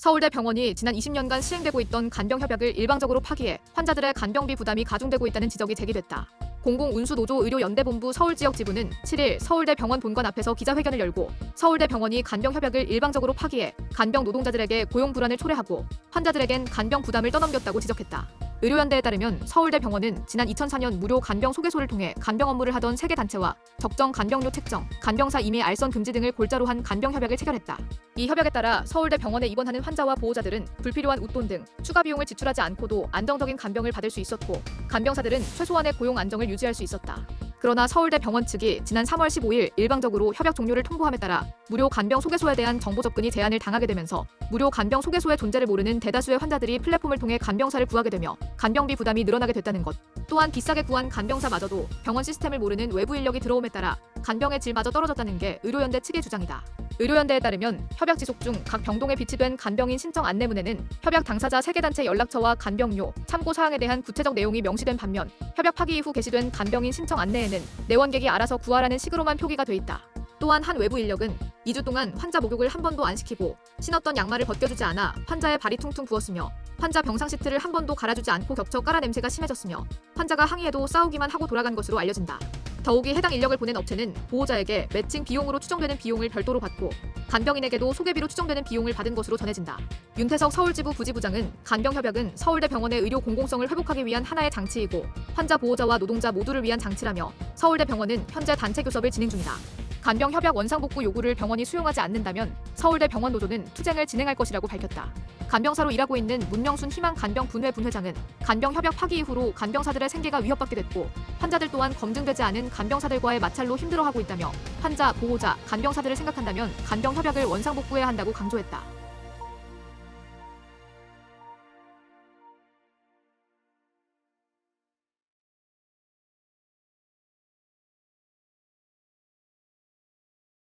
서울대 병원이 지난 20년간 시행되고 있던 간병협약을 일방적으로 파기해 환자들의 간병비 부담이 가중되고 있다는 지적이 제기됐다. 공공운수노조 의료연대본부 서울지역지부는 7일 서울대 병원 본관 앞에서 기자회견을 열고 서울대 병원이 간병협약을 일방적으로 파기해 간병 노동자들에게 고용 불안을 초래하고 환자들에겐 간병 부담을 떠넘겼다고 지적했다. 의료연대에 따르면 서울대 병원은 지난 2004년 무료 간병 소개소를 통해 간병 업무를 하던 세 개 단체와 적정 간병료 책정, 간병사 임의 알선 금지 등을 골자로 한 간병협약을 체결했다. 이 협약에 따라 서울대 병원에 입원하는 환자와 보호자들은 불필요한 웃돈 등 추가 비용을 지출하지 않고도 안정적인 간병을 받을 수 있었고 간병사들은 최소한의 고용 안정을 유지할 수 있었다. 그러나 서울대 병원 측이 지난 3월 15일 일방적으로 협약 종료를 통보함에 따라 무료 간병 소개소에 대한 정보 접근이 제한을 당하게 되면서 무료 간병 소개소의 존재를 모르는 대다수의 환자들이 플랫폼을 통해 간병사를 구하게 되며 간병비 부담이 늘어나게 됐다는 것. 또한 비싸게 구한 간병사마저도 병원 시스템을 모르는 외부 인력이 들어옴에 따라 간병의 질마저 떨어졌다는 게 의료연대 측의 주장이다. 의료연대에 따르면 협약 지속 중 각 병동에 비치된 간병인 신청 안내문에는 협약 당사자 3개 단체 연락처와 간병료, 참고 사항에 대한 구체적 내용이 명시된 반면 협약 파기 이후 게시된 간병인 신청 안내에는 내원객이 알아서 구하라는 식으로만 표기가 돼 있다. 또한 한 외부 인력은 2주 동안 환자 목욕을 한 번도 안 시키고 신었던 양말을 벗겨주지 않아 환자의 발이 퉁퉁 부었으며 환자 병상 시트를 한 번도 갈아주지 않고 겹쳐 깔아 냄새가 심해졌으며 환자가 항의해도 싸우기만 하고 돌아간 것으로 알려진다. 더욱이 해당 인력을 보낸 업체는 보호자에게 매칭 비용으로 추정되는 비용을 별도로 받고 간병인에게도 소개비로 추정되는 비용을 받은 것으로 전해진다. 윤태석 서울지부 부지부장은 간병협약은 서울대 병원의 의료 공공성을 회복하기 위한 하나의 장치이고 환자 보호자와 노동자 모두를 위한 장치라며 서울대 병원은 현재 단체 교섭을 진행 중이다. 간병협약 원상복구 요구를 병원이 수용하지 않는다면 서울대 병원 노조는 투쟁을 진행할 것이라고 밝혔다. 간병사로 일하고 있는 문명순 희망 간병분회 분회장은 간병협약 파기 이후로 간병사들의 생계가 위협받게 됐고 환자들 또한 검증되지 않은 간병사들과의 마찰로 힘들어하고 있다며 환자, 보호자, 간병사들을 생각한다면 간병협약을 원상복구해야 한다고 강조했다.